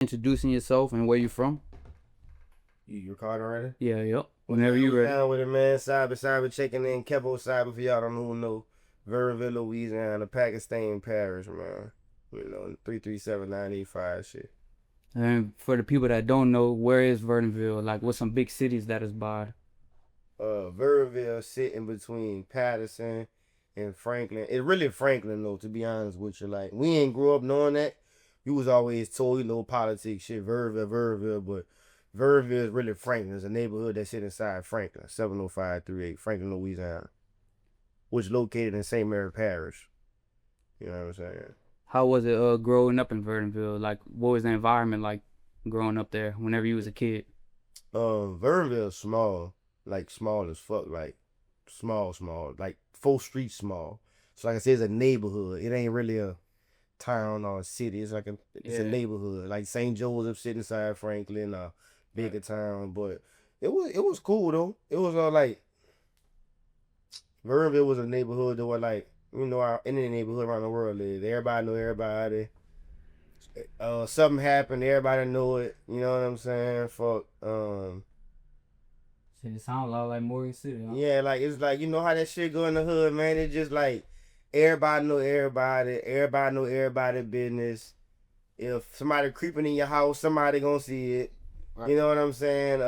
Introducing yourself and where you from? You recording already? Yeah, yep. Whenever you ready. Down with it, man. Sabe checking in. Kevo Sabe, for y'all don't know. Verdunville, Louisiana, Pakistan, Paris, man. 337-985 shit. And for the people that don't know, where is Verdunville? Like, what's some big cities that is by? Verdunville sitting between Patterson and Franklin. It's really Franklin, though, to be honest with you. Like, we ain't grew up knowing that. We was always told, politics shit, Verdunville, but Verdunville is really Franklin. It's a neighborhood that sit inside Franklin, 70538, Franklin, Louisiana, which is located in St. Mary Parish. You know what I'm saying? How was it growing up in Verdunville? Like, what was the environment like growing up there whenever you was a kid? Verdunville is small, like small as fuck, like small, like 4th Street small. So like I said, it's a neighborhood. It ain't really a town or a city. It's like it's a neighborhood. Like St. Joseph sitting inside Franklin, a bigger town. But it was cool though. It was like Verdunville was a neighborhood that was like, any neighborhood around the world is. Everybody know everybody. Something happened, everybody know it. You know what I'm saying? Fuck. Shit, it sounds a lot like Morgan City, huh? Yeah, like it's like, you know how that shit go in the hood, man. It's just like everybody know everybody. Everybody know everybody business. If somebody creeping in your house, somebody gonna see it. Right. You know what I'm saying?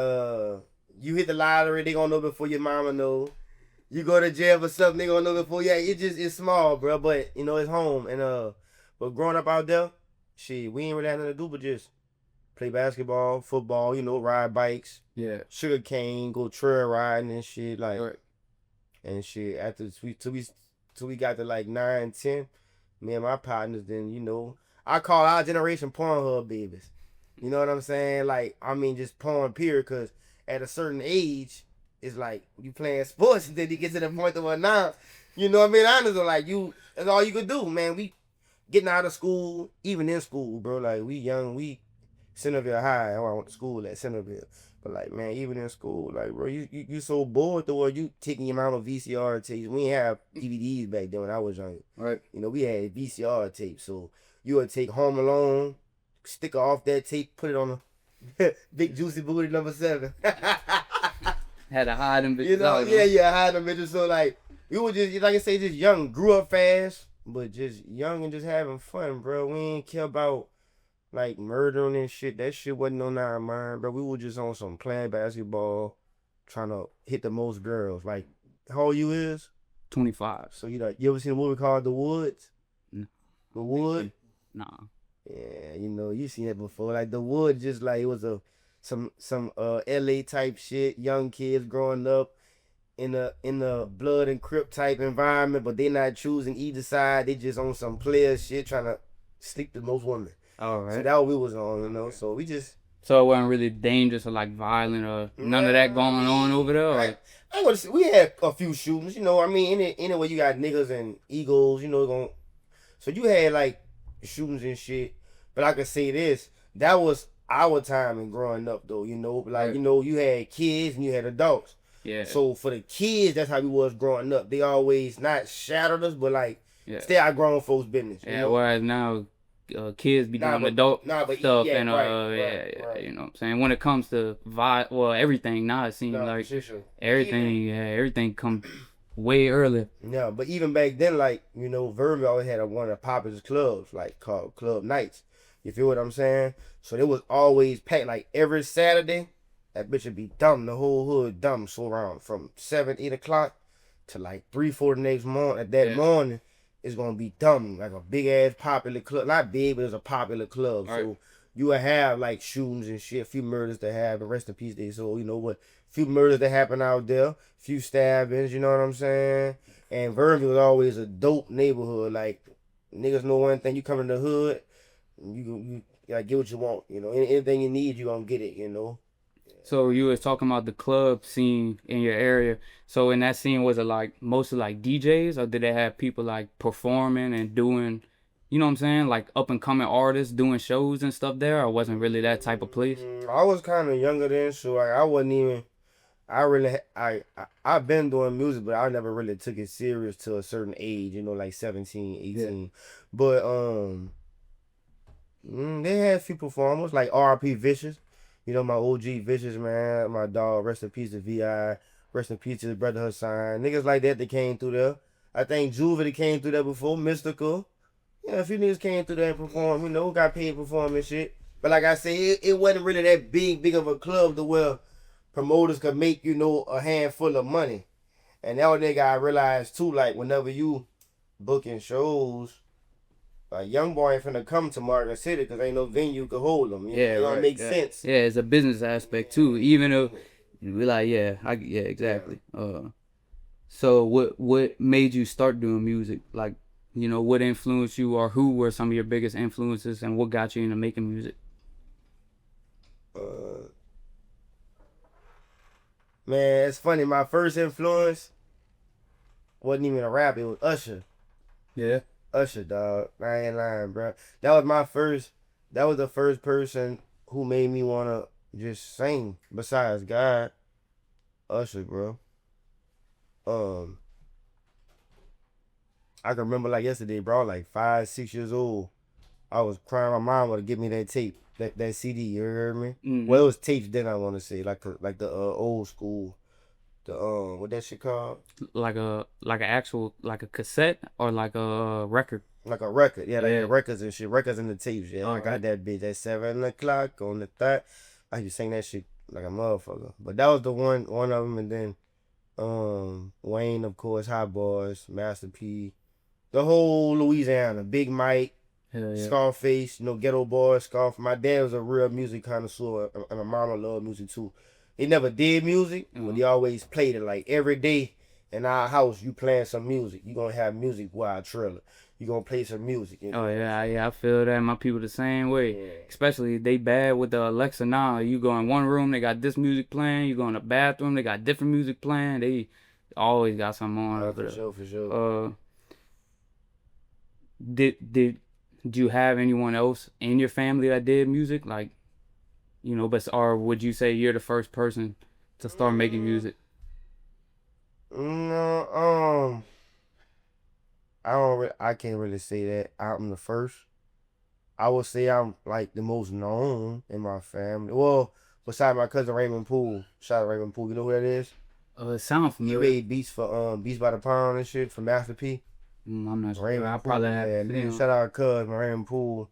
You hit the lottery, they gonna know before your mama know. You go to jail for something, they gonna know before. Yeah, it's small, bro. But it's home. And but growing up out there, shit, we ain't really had nothing to do but just play basketball, football, ride bikes. Yeah. Sugar cane, go trail riding and shit, like. Right. And shit, after till we got to like 9, 10, me and my partners, then I call our generation Pornhub babies. You know what I'm saying? Like, I mean, just porn period, because at a certain age, it's like you playing sports and then you get to the point of now, you know what I mean? Honestly, like that's all you could do, man. We getting out of school, even in school, bro. Like, we young, we Centerville High. I went to school at Centerville. But like, man, even in school, like, bro, you so bored to where you taking your mama VCR tapes. We ain't have DVDs back then when I was young. Right. We had VCR tapes. So you would take Home Alone, sticker off that tape, put it on a big juicy booty number 7. Had to hide them bitches out. Hide them bitches. So like, we were just, like I say, just young, grew up fast, but just young and just having fun, bro. We ain't care about like murdering and shit. That shit wasn't on our mind, bro. We were just on some playing basketball, trying to hit the most girls. Like, how old you is? 25. So you ever seen a movie called The Woods? No. The Wood? Nah. Yeah, you seen it before. Like The Wood, just like it was some LA type shit. Young kids growing up in the blood and crip type environment, but they not choosing either side. They just on some player shit, trying to sleep the most women. All right. So that's what we was on, So we just. So it wasn't really dangerous or like violent or none of that going on over there? Right. I would say we had a few shootings, I mean, anyway, you got niggas and egos, so you had like shootings and shit. But I could say this, that was our time in growing up though, like, right. You had kids and you had adults. Yeah. So for the kids, that's how we was growing up. They always not shattered us, but like stay out grown folks' business. Yeah, whereas now kids be doing adult stuff and right. You know what I'm saying? When it comes to everything now, it seems like sure. everything come way earlier. Yeah, but even back then, like, Verdunville always had one of the popular clubs, like, called Club Nights. You feel what I'm saying? So it was always packed. Like, every Saturday, that bitch would be dumb. The whole hood dumb. So around from 7, 8 o'clock to like 3, 4 the next morning. Morning, it's gonna be dumb, like a big ass popular club. Not big, but it's a popular club. Right. So you will have like shootings and shit, a few murders that happen. Rest in peace, they so few murders that happen out there, few stabbings. You know what I'm saying? And Verdunville was always a dope neighborhood. Like, niggas know one thing: you come in the hood, you gotta get what you want. Anything you need, you gonna get it. So you was talking about the club scene in your area. So in that scene, was it like mostly like DJs, or did they have people like performing and doing, you know what I'm saying, like up and coming artists doing shows and stuff there, or wasn't really that type of place? I was kind of younger then, so I wasn't even. I've been doing music, but I never really took it serious till a certain age, like 17, 18. Yeah. But They had a few performers like R.P. Vicious. You know, my OG Vicious, man. My dog, rest in peace to VI. Rest in peace to his brother Hassan. Niggas like that came through there. I think Juve that came through there before. Mystical. Yeah, a few niggas came through there and performed. You know, got paid to perform and shit. But like I said, it wasn't really that big of a club to where promoters could make, you know, a handful of money. And that nigga I realized too, like whenever you booking shows, a young boy ain't finna come to Martin City because ain't no venue could hold him. Yeah, It don't right. make Yeah, sense. yeah. It's a business aspect too. Even though we like, yeah, yeah, Yeah. exactly. So what made you start doing music? Like, what influenced you, or who were some of your biggest influences, and what got you into making music? Uh, man, it's funny. My first influence wasn't even a rap. It was Usher. Yeah. Usher, dog. I ain't lying, bro. That was my first. That was the first person who made me wanna just sing. Besides God, Usher, bro. Um, I can remember like yesterday, bro. Like 5, 6 years old. I was crying. My mom would give me that tape, that CD. You heard me? Well, Mm-hmm. it was tapes. Then I want to say like the old school. The what that shit called? Like an actual, like a cassette or like a record. Like a record. Yeah, like the Yeah. records and shit. Records and the tapes. Yeah, All I got right. that bitch at 7 o'clock on the third. I used to sing that shit like a motherfucker. But that was the one of them. And then Wayne, of course, Hot Boys, Master P, the whole Louisiana, Big Mike, Hell yeah. Scarface, you know, Ghetto Boy, Scarf. My dad was a real music connoisseur, and my mama loved music too. He never did music, but Uh-huh. he always played it. Like every day in our house, you playing some music. You gonna have music while trailer. You gonna play some music. You Oh know? yeah, yeah, I feel that. My people the same way. Yeah. Especially they bad with the Alexa now. You go in one room, they got this music playing. You go in the bathroom, they got different music playing. They always got something on over For there. sure, for sure. Did you have anyone else in your family that did music? Like, but or would you say you're the first person to start making Mm, music? no, I can't really say that I'm the first. I would say I'm like the most known in my family. Well, besides my cousin Raymond Poole. Shout out Raymond Poole. You know who that is? It sounds He familiar. made beats for Beats by the Pound and shit for Master P. I'm not sure. I Raymond probably Poole, haven't yeah. seen Man, him. shout out cuz Raymond Poole.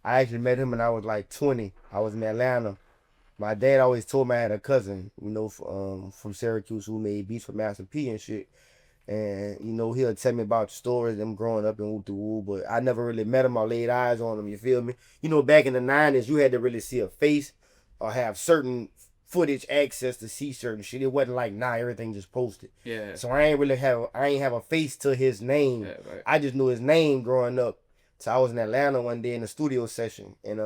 I actually met him when I was like 20. I was in Atlanta. My dad always told me I had a cousin, you know, from Syracuse who made beats for Master P and shit. And you know, he'll tell me about the stories, them growing up in Whoop the Woo, but I never really met him or laid eyes on him, you feel me? You know, back in the 90s, you had to really see a face or have certain footage access to see certain shit. It wasn't like nah, everything just posted. Yeah. So I ain't have a face to his name. Yeah. Right. I just knew his name growing up. So I was in Atlanta one day in the studio session, and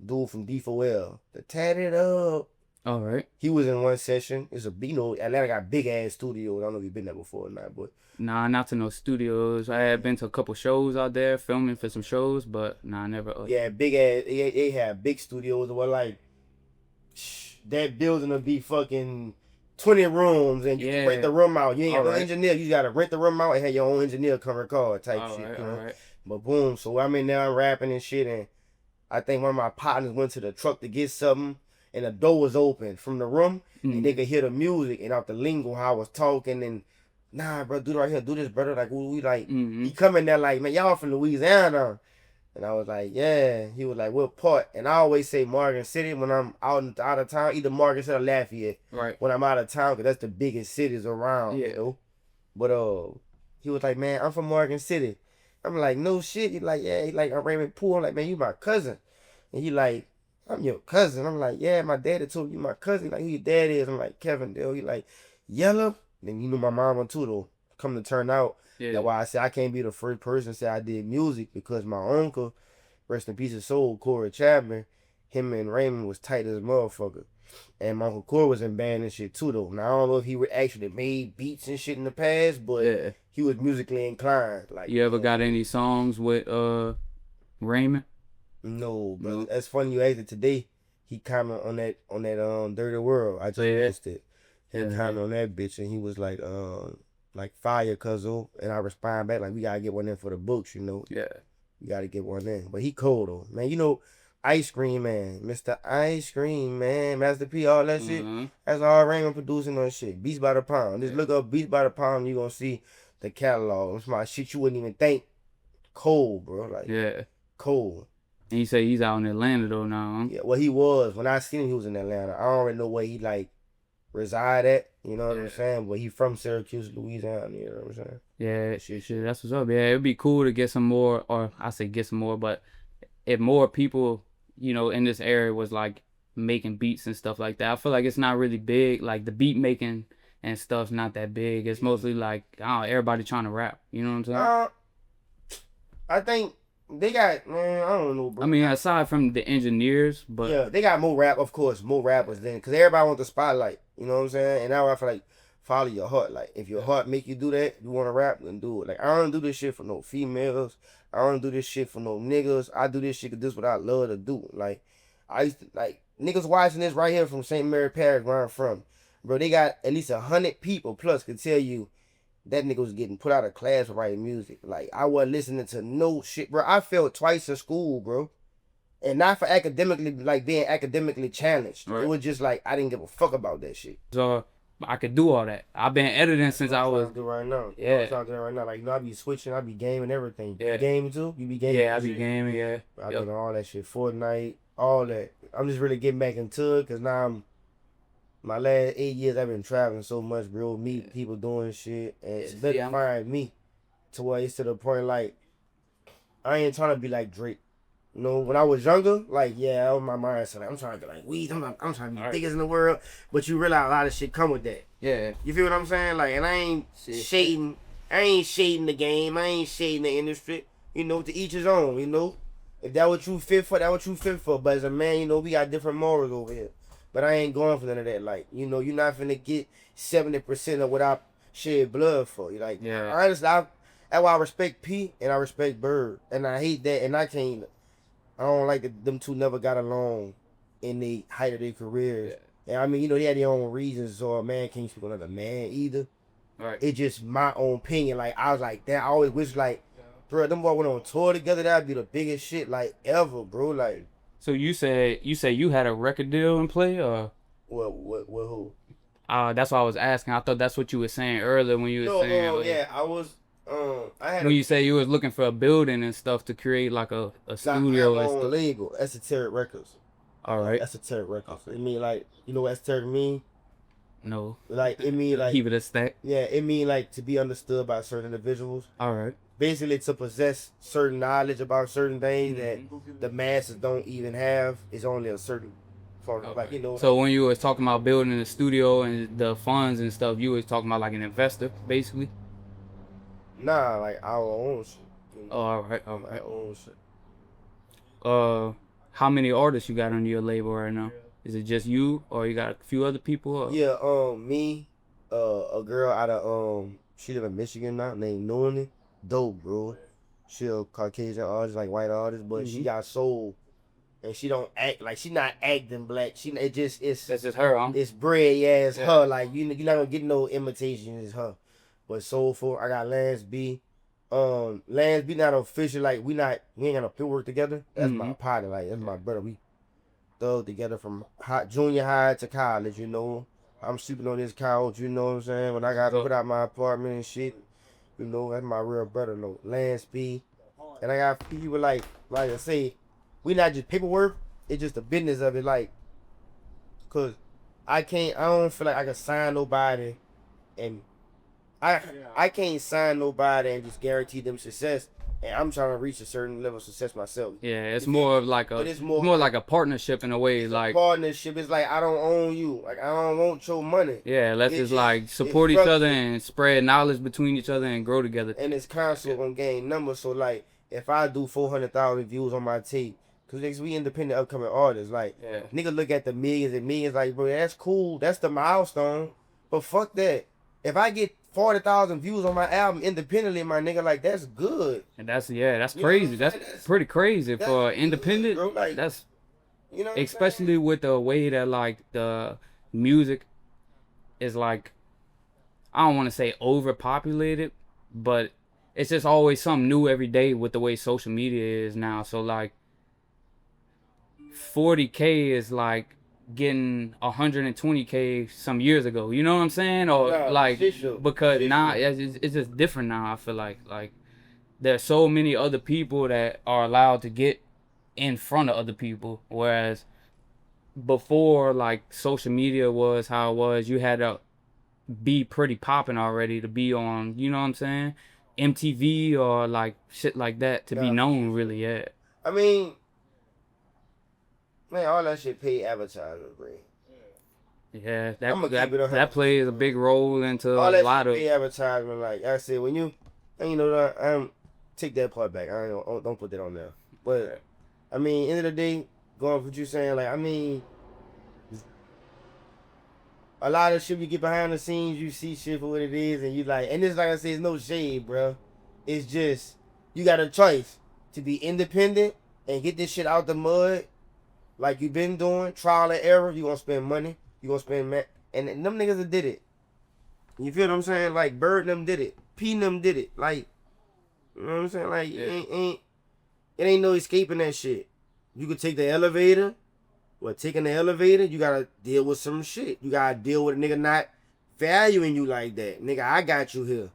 dude from D4L, the Tatted Up, All right. he was in one session. It's a Atlanta got big ass studios. I don't know if you've been there before or not, but Nah, not to no studios. I had been to a couple shows out there filming for some shows, but nah, never. yeah, big ass. They have big studios. Where like that building will be fucking 20 rooms, and you can rent Yeah. the room out. You ain't All got no right. engineer. You gotta rent the room out and have your own engineer come record type All shit. right. You All know. right. But boom, so I'm in there, I'm rapping and shit, and I think one of my partners went to the truck to get something, and the door was open from the room, and they Mm-hmm. could hear the music and off the lingo how I was talking, and nah, bro, do it right here, do this, brother. Like we like, Mm-hmm. he coming there like, man, y'all from Louisiana, and I was like, yeah. He was like, what part? And I always say Morgan City when I'm out of town, either Morgan City or Lafayette Right. when I'm out of town, cause that's the biggest cities around, Yeah. you know. But he was like, man, I'm from Morgan City. I'm like, no shit. He like, yeah. He like, I'm Raymond Poole. I'm like, man, you my cousin. And he like, I'm your cousin. I'm like, yeah, my daddy told you my cousin. Like, who your dad is? I'm like, Kevin Dale. He like, Yellow. Then you know my mama too though. Come to turn out, Yeah. that's why I say I can't be the first person to say I did music because my uncle, rest in peace of soul, Corey Chapman, him and Raymond was tight as a motherfucker. And my Uncle Corey was in band and shit too though. Now I don't know if he would actually made beats and shit in the past, but Yeah. he was musically inclined. Like You ever got any songs with Raymond? no, but No. that's funny you asked it today. He comment on that Dirty World. I So just yeah. missed it. He Yeah. comment on that bitch and he was like fire cuzzle, and I respond back like we gotta get one in for the books, you know. Yeah. We gotta get one in. But he cold though. Man, you know, Ice Cream Man, Mr. Ice Cream Man, Master P, all that shit. Mm-hmm. That's all Raymond producing on shit. Beats by the pound. Just Yeah. look up Beats by the pound, you gonna see the catalog. It's my shit you wouldn't even think. Cold, bro. Like Yeah. cold. And you say he's out in Atlanta though now, huh? Yeah, well he was. When I seen him, he was in Atlanta. I don't really know where he like reside at. You know what I'm saying? But he from Syracuse, Louisiana. You know what I'm saying? Yeah, shit, that's what's up. Yeah, it'd be cool to get some more, or I say get some more, but if more people, in this area was like making beats and stuff like that, I feel like it's not really big. Like the beat making and stuff's not that big. It's mostly like, I don't know, everybody trying to rap. You know what I'm saying? I think they got, man, I don't know, bro. I mean, aside from the engineers, but yeah, they got more rap, of course, more rappers than, because everybody wants the spotlight. You know what I'm saying? And now I feel like follow your heart. Like if your heart make you do that, you want to rap, then do it. Like I don't do this shit for no females. I don't do this shit for no niggas. I do this shit because this is what I love to do. Like I used to, like niggas watching this right here from St. Mary Parish where I'm from, bro. They got at least 100 people plus could tell you that nigga was getting put out of class for writing music. Like I wasn't listening to no shit, bro. I failed twice in school, bro. And not for academically, like being academically challenged. Right. It was just like I didn't give a fuck about that shit. so I could do all that. I've been editing since I was. I'm do right now. Yeah. I'm trying to do right now. Like I be switching, I be gaming everything. Yeah. You gaming too? You be gaming? Yeah, I be gaming. Yeah. I do all that shit. Fortnite, all that. I'm just really getting back into it because now my last 8 years I've been traveling so much, bro. Meet people doing shit and it's find me to where it's to the point like I ain't trying to be like Drake. You know, when I was younger, like, yeah, that was my mindset. Like, I'm trying to be like weed. I'm trying to be the biggest in the world. But you realize a lot of shit come with that. Yeah. You feel what I'm saying? Like, and I ain't shading. I ain't shading the game. I ain't shading the industry. You know, to each his own. You know, if that what you fit for, that what you fit for. But as a man, we got different morals over here. But I ain't going for none of that. Like, you're not finna get 70% of what I shed blood for. You like, yeah. Honestly, that's why I respect P and I respect Bird, and I hate that, and I don't like that them two never got along in the height of their careers. Yeah. And I mean, they had their own reasons, so a man can't speak on another man either. Right. It's just my own opinion. Like, I was like, that. I always wish, like, bro, them boys went on tour together. That'd be the biggest shit, like, ever, bro. Like. So you say you had a record deal in play, or? What who? That's what I was asking. I thought that's what you were saying earlier when you were saying. Like, yeah, I was. I had when you say you was looking for a building and stuff to create like a studio and stuff. Legal Esoteric Records. All right. Esoteric Records. It mean like what esoteric mean? No. Like it mean like keep it a stack. Yeah, it mean like to be understood by certain individuals. All right. Basically to possess certain knowledge about certain things that the masses don't even have. It's only a certain like So when you was talking about building a studio and the funds and stuff, you was talking about like an investor, basically. Nah, like our own shit. Oh, all right. Our own shit. How many artists you got on your label right now? Is it just you, or you got a few other people? Or? Yeah, me, a girl out of she live in Michigan now, named Nolan. Dope, bro. She a Caucasian artist, like white artist, but she got soul, and she don't act like she not acting black. It's that's just her, huh? It's bread, yeah, it's her. Like you're not gonna get no imitation. It's her. But soulful. I got Lance B. Lance B not official. Like we ain't got no field work together. That's my partner. Like that's my brother. We thug together from junior high to college. I'm sleeping on this couch. You know what I'm saying? When I got to put out my apartment and shit. That's my real brother. No, Lance B. And I got people like I say, we not just paperwork. It's just the business of it. Like, cause I don't feel like I can sign nobody and. I can't sign nobody and just guarantee them success, and I'm trying to reach a certain level of success myself. Yeah, it's more of like it's more like a partnership in a way. Like partnership is like I don't own you. Like I don't want your money. Yeah, let's just like support each other and spread knowledge between each other and grow together. And it's constant on gain numbers. So like if I do 400,000 views on my tape, cause we independent upcoming artists, like nigga look at the millions and millions, like bro, that's cool. That's the milestone. But fuck that. If I get 40,000 views on my album independently, my nigga, like that's good. And that's crazy. That's pretty crazy for independent. Good, bro. Like, that's especially with the way that like the music is like, I don't want to say overpopulated, but it's just always something new every day with the way social media is now. So like, 40K is like getting 120K some years ago. You know what I'm saying? Or Nah, like shit show. because Shit now show. it's just different now. I feel like there's so many other people that are allowed to get in front of other people, whereas before like social media was how it was, you had to be pretty popping already to be on. You know what I'm saying? MTV or like shit like that to be Nah, for known shit show. really yet. I mean, man, all that shit paid advertising, bro. Yeah, I'm that gonna keep that it on that with you, plays a bro. big role into All a that lot shit of. pay advertisement. Like I said, when you, and you know that I'm take that part back. Don't put that on there. But I mean, end of the day, going with what you saying, like I mean, a lot of shit you get behind the scenes, you see shit for what it is, and you like, and it's like I say, it's no shade, bro. It's just you got a choice to be independent and get this shit out the mud, like you been doing, trial and error. You gonna spend money, you gonna spend and them niggas that did it. You feel what I'm saying? Like Bird them did it, P them did it. Like you know what I'm saying? Like Yeah. it ain't no escaping that shit. You could take the elevator. Well, taking the elevator, you gotta deal with some shit. You gotta deal with a nigga not valuing you like that. Nigga, I got you here.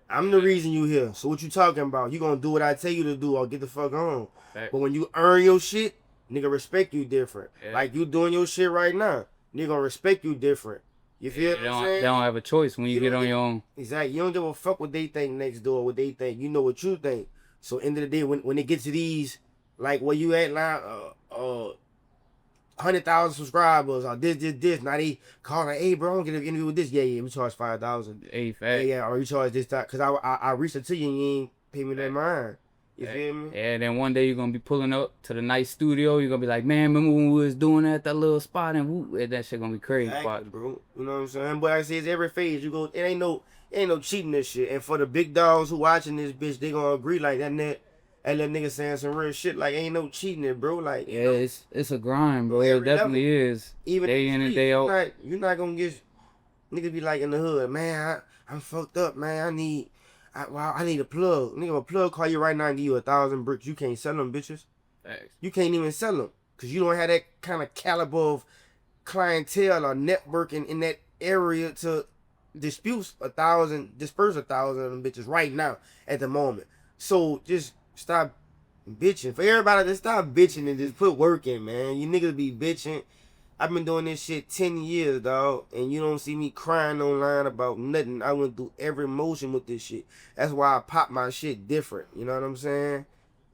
I'm the reason you here. So what you talking about? You gonna do what I tell you to do or get the fuck on. Fact. But when you earn your shit, nigga respect you different. Yeah. Like you doing your shit right now. Nigga gonna respect you different. You feel They what I'm don't they saying? don't have a choice when you get on your own. Exactly. You don't give a fuck what they think next door, what they think. You know what you think. So end of the day, when it gets to these, like where you at now, 100,000 subscribers or this. Now they calling, hey bro, I'm gonna get an interview with this. Yeah, we charge 5,000. Hey, Yeah, fact. yeah, or you charge this time. Cause I reached it to you and you ain't pay me that mind. You feel me? Yeah, then one day you're gonna be pulling up to the nice studio. You're gonna be like, man, remember when we was doing that little spot and woo, and that shit gonna be crazy. Exactly, bro. You know what I'm saying? But like I say, it's every phase you go. It ain't no cheating this shit. And for the big dogs who watching this bitch, they gonna agree like that little nigga saying some real shit. Like ain't no cheating it, bro. Like Yeah, it's a grind, bro. It every definitely is. even Day in in the and street, day out. you're not gonna get niggas be like in the hood, man. I'm fucked up, man. I need a plug. Nigga, a plug call you right now and give you 1,000 bricks. You can't sell them, bitches. Facts. You can't even sell them because you don't have that kind of caliber of clientele or networking in that area to disperse 1,000 of them bitches right now at the moment. So just stop bitching. For everybody, just stop bitching and just put work in, man. You niggas be bitching. I've been doing this shit 10 years, dog, and you don't see me crying online about nothing. I went through every emotion with this shit. That's why I pop my shit different. You know what I'm saying?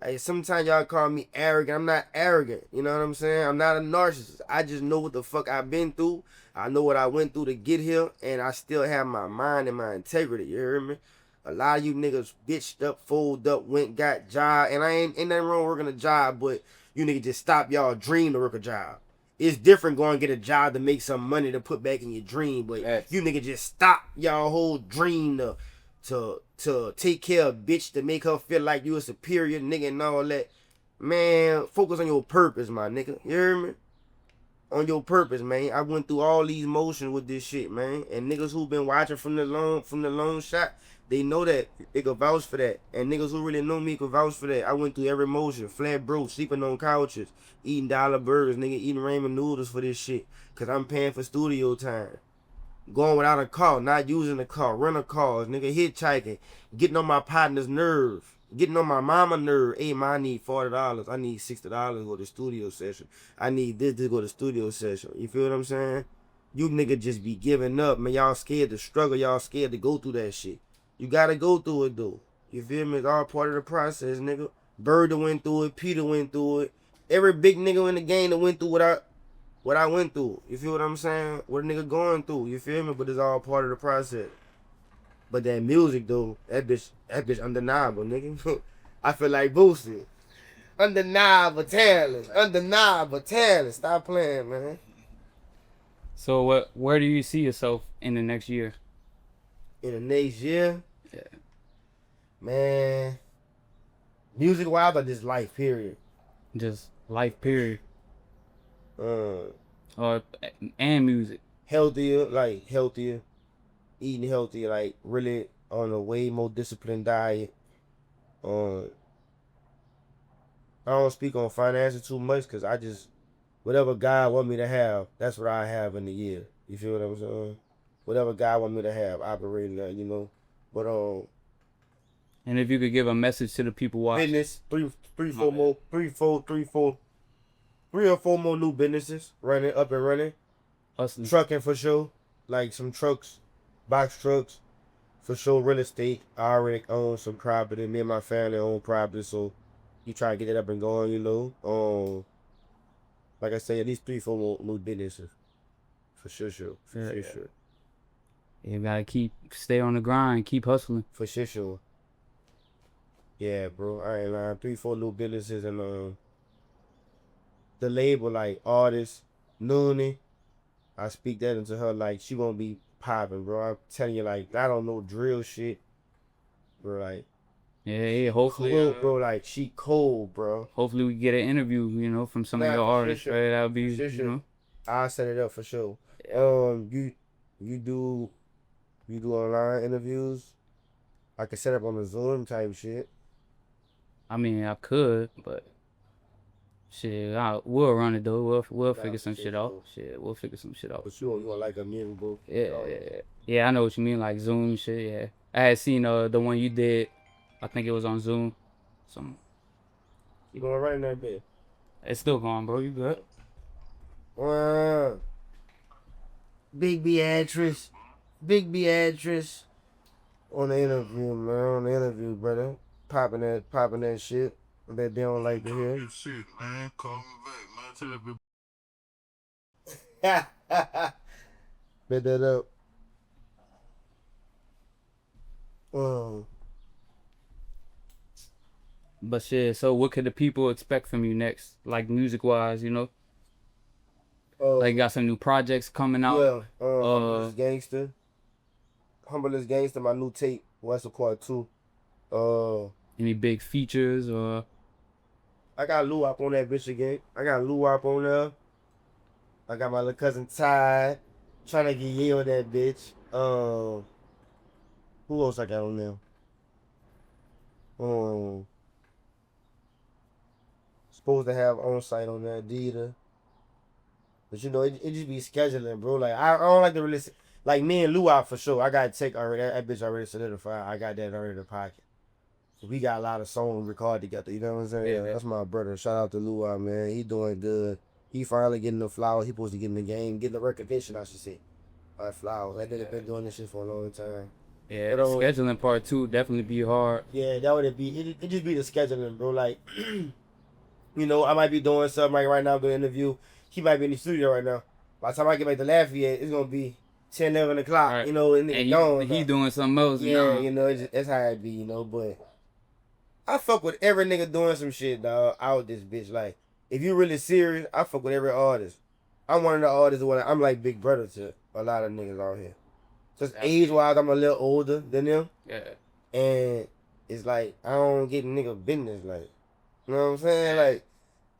Hey, sometimes y'all call me arrogant. I'm not arrogant. You know what I'm saying? I'm not a narcissist. I just know what the fuck I've been through. I know what I went through to get here, and I still have my mind and my integrity. You hear me? A lot of you niggas bitched up, folded up, went, got job, and I ain't nothing wrong working a job, but you niggas just stop y'all dream to work a job. It's different going to get a job to make some money to put back in your dream, but you niggas just stop y'all whole dream to take care of bitch to make her feel like you a superior nigga and all that. Man, focus on your purpose, my nigga. You hear me? On your purpose, man. I went through all these motions with this shit, man. And niggas who been watching from the long shot, they know that. They can vouch for that. And niggas who really know me can vouch for that. I went through every motion. Flat broke, sleeping on couches, eating dollar burgers, nigga, eating ramen noodles for this shit. Cause I'm paying for studio time. Going without a car, not using a car, rental cars, nigga, hitchhiking, getting on my partner's nerve, getting on my mama nerve. Hey, man, I need $40. I need $60 to go to studio session. I need this to go to studio session. You feel what I'm saying? You nigga just be giving up, man. Y'all scared to struggle. Y'all scared to go through that shit. You gotta go through it, though. You feel me? It's all part of the process, nigga. Bird went through it. Peter went through it. Every big nigga in the game that went through what I went through. You feel what I'm saying? What a nigga going through. You feel me? But it's all part of the process. But that music though, that bitch undeniable, nigga. I feel like Boosie. Undeniable talent. Undeniable talent. Stop playing, man. So where do you see yourself in the next year? In the next year? Yeah. Man. Music wise or just life, period. Just life period. Uh And music. healthier. Eating healthy, like really on a way more disciplined diet. I don't speak on finances too much because I just whatever God want me to have, that's what I have in the year. You feel what I'm saying? Whatever God want me to have, operating that, you know. But And if you could give a message to the people watching. business, My bad. three or four more new businesses running up and running. Hustling. Trucking for sure, like some trucks, box trucks for sure. Real estate, I already own some property. Me and my family own property, so you try to get it up and going, you know. Like I say, at least 3, 4 more new businesses for sure, sure. You gotta stay on the grind, keep hustling. For sure. Yeah, bro. I ain't lying. 3, 4 new businesses and the label like artist, Noonie. I speak that into her like she gonna be popping, bro. I'm telling you, like I don't know drill shit, bro. Like Yeah, hopefully, cold, bro. Like she cold, bro. hopefully we get an interview, from some of Nah, your for artists, sure. right? That'll be, For sure. I'll set it up for sure. You do online interviews. I can set up on the Zoom type shit. I mean, I could, but shit, we'll run it though. We'll Nah, figure some for shit sure. out. Shit, we'll figure some shit out. For sure, you gonna like a music, bro. Yeah, yeah. I know what you mean, like Zoom shit. Yeah, I had seen the one you did. I think it was on Zoom. Some. You gonna write in that bit? It's still going, bro. You good? Big Beatrice. Big Beatrice. On the interview, man. On the interview, brother. Popping that shit that they don't like to hear. Shit, man. Call me back, man. Tell that Bet that up. But shit, so what could the people expect from you next, like music wise? Like you got some new projects coming out. Yeah. Humblest Gangsta. Humblest Gangsta, my new tape. What's Part 2. Any big features or? I got Lou Wop on that bitch again. I got Lou Wop on there. I got my little cousin Ty trying to get Ye on that bitch. Who else I got on there? Supposed to have on site on that Dita. But it just be scheduling, bro. Like I don't like to really like me and Lou out for sure. I got Tech already. That bitch already solidified. I got that already in the pocket. So we got a lot of songs recorded together. You know what I'm saying? Yeah, that's my brother. Shout out to Lou out, man. He doing good. He finally getting the flowers. He supposed to get in the game, getting the recognition, I should say. Flowers. That nigga been doing this shit for a long time. Yeah, the scheduling part 2 definitely be hard. Yeah, that would be. It just be the scheduling, bro. Like, I might be doing something like right now, doing an interview. He might be in the studio right now. By the time I get back to Lafayette, it's gonna be 10, 11 o'clock. Right. And he doing something else. Yeah, that's how it be. But I fuck with every nigga doing some shit, dog. Out this bitch. Like, if you really serious, I fuck with every artist. I'm one of the artists I'm like big brother to a lot of niggas out here. Just age wise, I'm a little older than them. Yeah. And it's like I don't get nigga business. Like, you know what I'm saying? Like,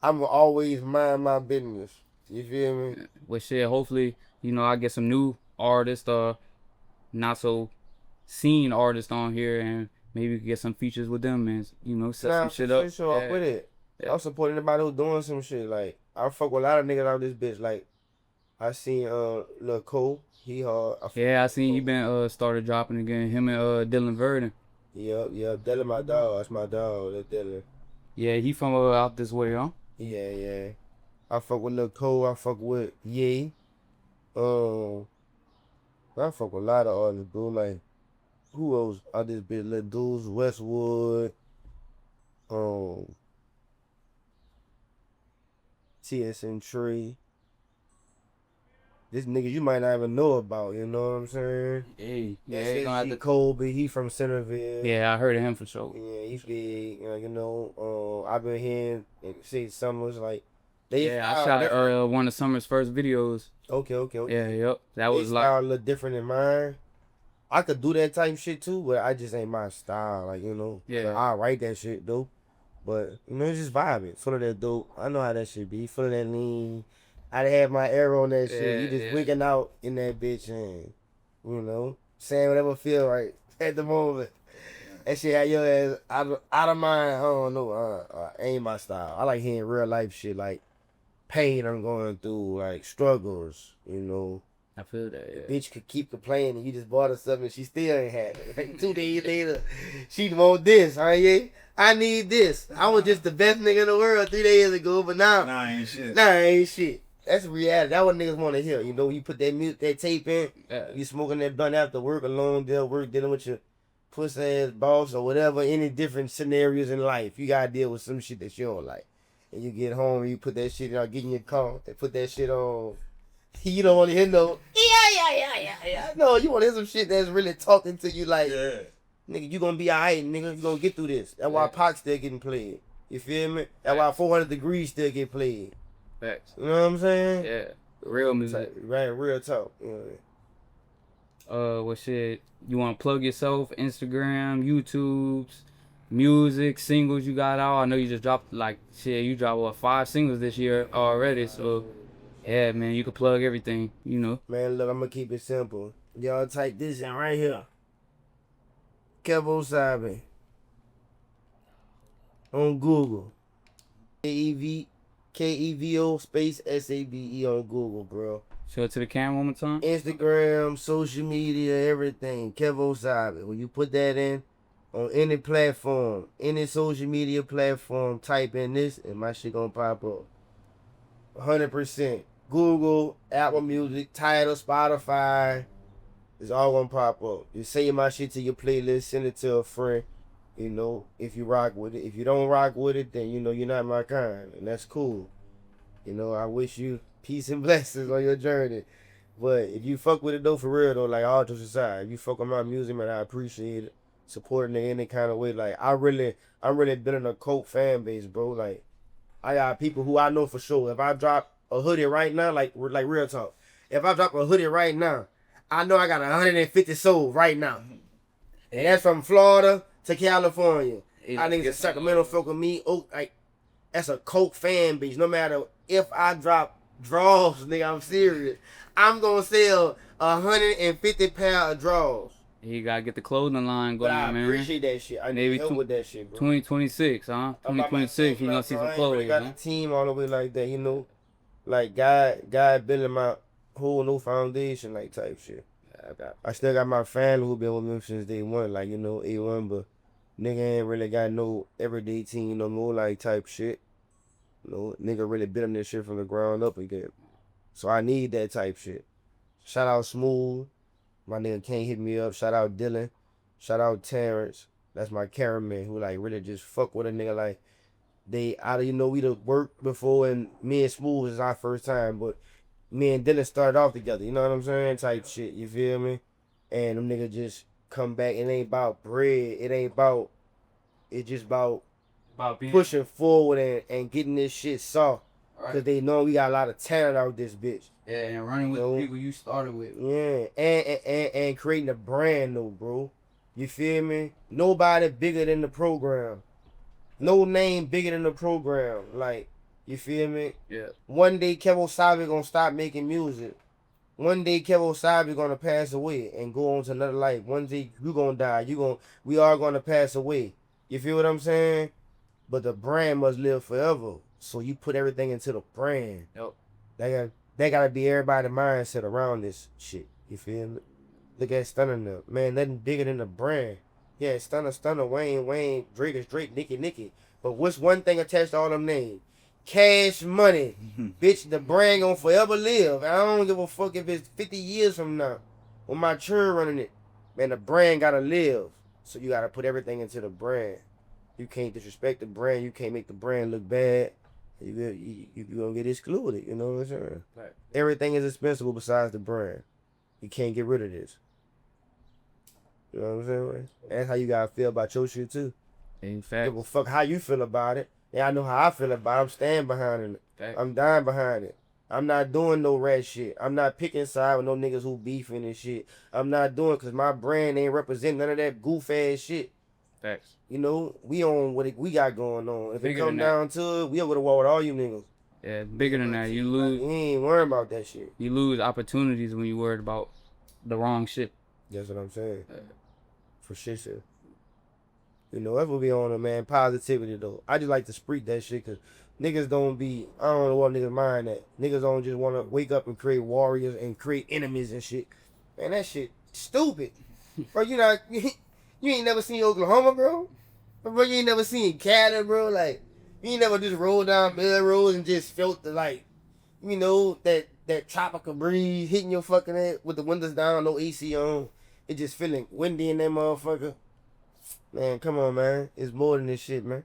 I'm always mind my business. You feel me? Well, shit. Hopefully, I get some new artists, not so seen artists on here, and maybe we can get some features with them and set some shit up. Sure, up with it. Yeah. I'm supporting anybody who's doing some shit. Like, I fuck with a lot of niggas out this bitch. Like, I seen Lacombe. He hard. I seen he been started dropping again. Him and Dylan Verdun. Yep. Dylan my dog. That's my dog. That's Dylan. Yeah, he from out this way, huh? Yeah. I fuck with Lacombe. I fuck with Ye. I fuck with a lot of artists, bro. Like, who else out this bitch? Lil Dudes, Westwood. TSN Tree. This nigga you might not even know about, you know what I'm saying? Hey, he gonna have to Colby. He from Centerville. Yeah, I heard of him for sure. Yeah, he's big. I've been hearing say Summers like. I shot one of Summer's first videos. Okay. Yeah, yep. That was like a little different than mine. I could do that type shit too, but I just ain't my style. Like, Yeah. I write that shit though. But it's just vibing. Full of that dope. I know how that shit be. Full of that lean. I had my arrow on that shit. You just winking out in that bitch and saying whatever feel right at the moment. That shit had your ass out of mind. I don't know. Ain't my style. I like hearing real life shit like pain I'm going through, like struggles, you know. I feel that. Yeah. Bitch could keep complaining. You just bought her something, she still ain't had it. Like 2 days later, she want this, huh? Yeah, I need this. I was just the best nigga in the world 3 days ago, but now, Nah, ain't shit. nah, ain't shit. That's the reality. That's what niggas want to hear. You know, you put that tape in, Yeah. you smoking that blunt after work, a long day of work, dealing with your pussy ass boss or whatever, any different scenarios in life. You gotta deal with some shit that you don't like. And you get home and you put that shit on, get in your car, and put that shit on. You don't want to hear no, yeah. No, you want to hear some shit that's really talking to you like, Yeah. nigga, you gonna be alright, nigga. You gonna get through this. That's why Yeah. Pac still getting played. You feel me? That's why 400 Degrees still get played. Facts. You know what I'm saying? Yeah. Real music. Right, real talk. You know. What shit? You want to plug yourself? Instagram, YouTube's, music, singles you got out. I know you just dropped like shit. You dropped what 5 singles this year already. So yeah, man, you can plug everything. You know. Man, look, I'm gonna keep it simple. Y'all type this in right here. Kevo Sabe. On Google. Kevo space Sabe on Google, bro. Show it to the camera one more time. Instagram, social media, everything. Kevo Sabe. When you put that in on any platform, any social media platform, type in this and my shit gonna pop up. 100%. Google, Apple Music, Tidal, Spotify. It's all gonna pop up. You save my shit to your playlist, send it to a friend. You know, if you rock with it. If you don't rock with it, then you know you're not my kind, and that's cool. You know, I wish you peace and blessings on your journey. But if you fuck with it though, for real though, like all jokes aside, if you fuck with my music, man, I appreciate it. Supporting it in any kind of way. Like I'm really building a cult fan base, bro. Like I got people who I know for sure. If I drop a hoodie right now, like real talk. If I drop a hoodie right now, I know I got 150 sold right now. And that's from Florida to California. I think it's Sacramento fuck with me. Oh, like that's a Coke fan base. No matter if I drop draws, nigga, I'm serious. I'm gonna sell 150 pair of draws. You gotta get the clothing line But going, I man. appreciate that shit. I Maybe need help with that shit, bro. 2026, huh? 2026, you gonna see some clothing, got huh? a team all the way like that, you know. Like God building my whole new foundation, like type shit. I still got my family who been with me since day one, like, you know, A1, but nigga ain't really got no everyday team no more, like type shit. You know, nigga really building this shit from the ground up again. So I need that type shit. Shout out Smooth. My nigga can't hit me up. Shout out Dylan. Shout out Terrence. That's my cameraman who like really just fuck with a nigga like they out of, you know, we done worked before and me and Smooth is our first time, but me and Dylan started off together, you know what I'm saying? Type shit, you feel me? And them niggas just come back. It ain't about bread. It's just about being pushing forward and getting this shit soft. Because they know we got a lot of talent out this bitch. Yeah, and running with the people you started with. Yeah, and creating a brand though, bro. You feel me? Nobody bigger than the program. No name bigger than the program. Like, you feel me? Yeah. One day Kevo Sabe gonna stop making music. One day Kevo Sabe gonna pass away and go on to another life. One day you gonna die. We are gonna pass away. You feel what I'm saying? But the brand must live forever. So you put everything into the brand. Yep. That gotta be everybody's mindset around this shit. You feel me? Look at Stunner now. Man, nothing bigger than the brand. Yeah, Stunner, Wayne, Drake is Drake, Nicki. But what's one thing attached to all them names? Cash money. Bitch, the brand gonna forever live. I don't give a fuck if it's 50 years from now. With my churn running it. Man, the brand gotta live. So you gotta put everything into the brand. You can't disrespect the brand. You can't make the brand look bad. You gonna get excluded. You know what I'm saying? Right. Everything is expensive besides the brand. You can't get rid of this. You know what I'm saying? Right? That's how you gotta feel about your shit too. In fact, Give a fuck how you feel about it. Yeah, I know how I feel about it. I'm standing behind it. fact. I'm dying behind it. I'm not doing no rat shit. I'm not picking side with no niggas who beefing and shit. I'm not doing because my brand ain't representing none of that goof ass shit. Facts. You know, we on what we got going on. If Bigger it come than that. down to it, we over the wall with all you niggas. Yeah, bigger than that. You We ain't worrying about that shit. lose opportunities when you worried about the wrong shit. That's what I'm saying. For shit, sir. You know, that's what we on, man. Positivity, though. I just like to spread that shit because niggas don't be, I don't know what niggas mind that. Niggas don't just want to wake up and create warriors and create enemies and shit. Man, that shit stupid. Bro, you ain't never seen Oklahoma, bro? Bro, you ain't never seen Cali, bro? Like, you ain't never just rolled down Mill Road and just felt the, like, you know, that tropical breeze hitting your fucking head with the windows down, no AC on. It just feeling windy in that motherfucker. Man, come on, man. It's more than this shit, man.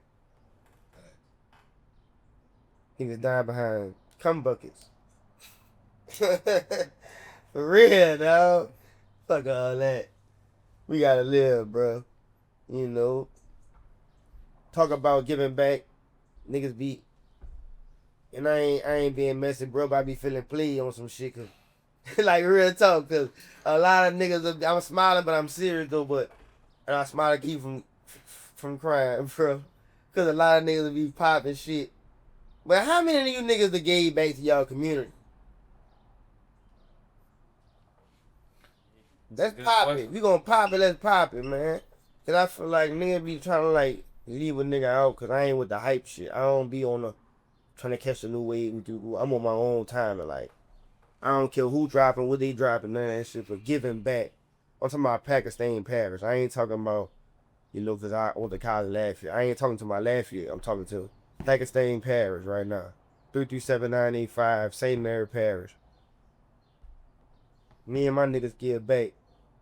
Niggas dying behind cum buckets. For real, dog. Fuck all that. We gotta live, bro. You know. Talk about giving back. Niggas be. And I ain't being messy, bro, but I be feeling played on some shit. Cause, like, real talk, cause a lot of niggas, I'm smiling, but I'm serious, though, and I smile to keep from crying, bro. Cause a lot of niggas be popping shit. But how many of you niggas that gave back to y'all community? Let's pop it. We gonna pop it, let's pop it, man. Cause I feel like niggas be trying to, like, leave a nigga out, cause I ain't with the hype shit. I don't be on the trying to catch a new wave. I'm on my own time, and like, I don't care who dropping, what they dropping, none of that shit, but giving back. I'm talking about Pakistan Parish. I ain't talking about, you know, because I went to college last year. I ain't talking to my last year. I'm talking to Pakistan Parish right now. 337-985, St. Mary Parish. Me and my niggas give back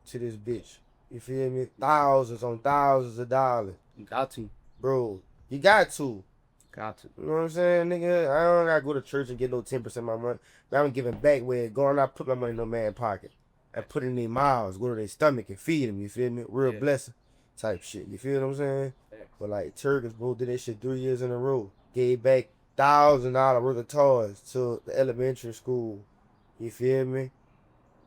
to this bitch. You feel me? Thousands on thousands of dollars. You got to. Bro, you got to. Got to. You know what I'm saying, nigga? I don't gotta go to church and get no 10% of my money. But I'm giving back where it going. I put my money in no man's pocket. I put it in their mouths, go to their stomach and feed them, you feel me? Real blessing type shit. You feel what I'm saying? Yeah. But like Turkish, bro, did that shit 3 years in a row. Gave back $1,000 worth of toys to the elementary school. You feel me?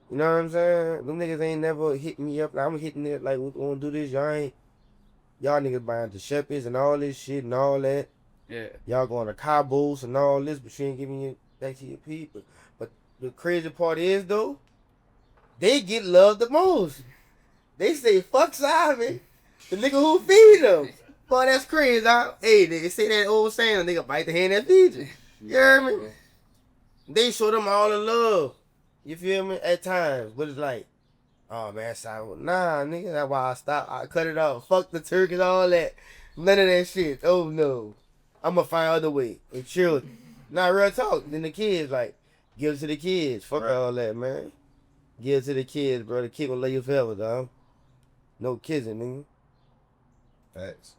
You know what I'm saying? Them niggas ain't never hit me up. Like, I'm hitting it like, we gonna do this. Y'all niggas buying the Shepherds and all this shit and all that. Yeah. Y'all going to Cabos and all this, but you ain't giving it back to your people. But the crazy part is, though, they get loved the most. They say, fuck Sabe, the nigga who feed them. Boy, that's crazy, huh? Hey, they say that old saying, a nigga bite the hand that feeds you. You hear me? They show them all the love. You feel me? At times. But it's like, oh, man, Sabe, nah, nigga, that's why I stopped. I cut it off. Fuck the turkeys, all that. None of that shit. Oh, no. I'm gonna find other way. And children. Nah, real talk. Then the kids, like, give it to the kids. Fuck all that, man. Give it to the kids, bro. The kid gonna love you forever, dog. No kidding, nigga. Facts.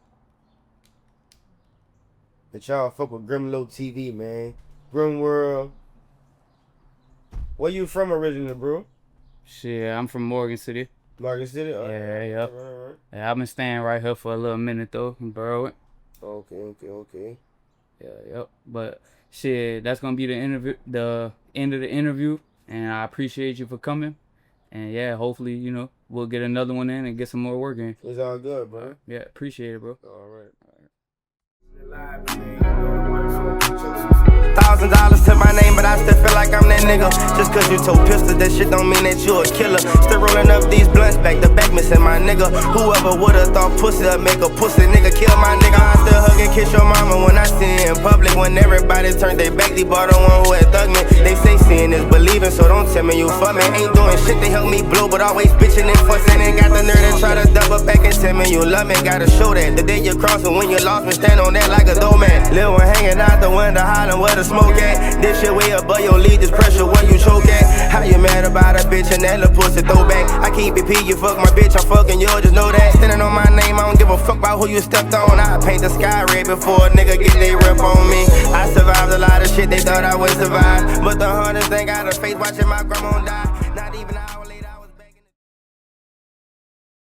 But y'all fuck with GrimlowTV, man. Grim World. Where you from originally, bro? Shit, I'm from Morgan City. Morgan City? Yeah, yep. Right. Yeah, I've been staying right here for a little minute, though, in Berwick. Okay. Yeah, yep. But shit, that's gonna be the end of the interview, and I appreciate you for coming. And yeah, hopefully, you know, we'll get another one in and get some more work in. It's all good, bro. Yeah, appreciate it, bro. All right. $1,000 to my name, but I still feel like I'm that nigga. Just cause you told pistol, that shit don't mean that you a killer. Still rolling up these blunts back to back, missing my nigga. Whoever would've thought pussy up make a pussy nigga kill my nigga. I still hug and kiss your mama when I see it in public. When everybody turned their back, they bought the one who had thug me. They say seeing is believing, so don't tell me you fuck me. Ain't doing shit to help me blow, but always bitching and fussing. Ain't got the nerve to try to double back and tell me you love me. Gotta show that the day you cross me, when you lost me, stand on that like a doorman. Lil' one hanging out the window, hollering where the smoke at. This shit way above your lead, this pressure where you choke at. How you mad about a bitch and that little pussy throwback? I keep it P, you fuck my bitch, I'm fucking yours, just know that. Standing on my name, I don't give a fuck about who you stepped on. I paint the sky red before a nigga get they rip on me. I survived a lot of shit they thought I would survive, but the hardest thing I had to face watching my grandma die.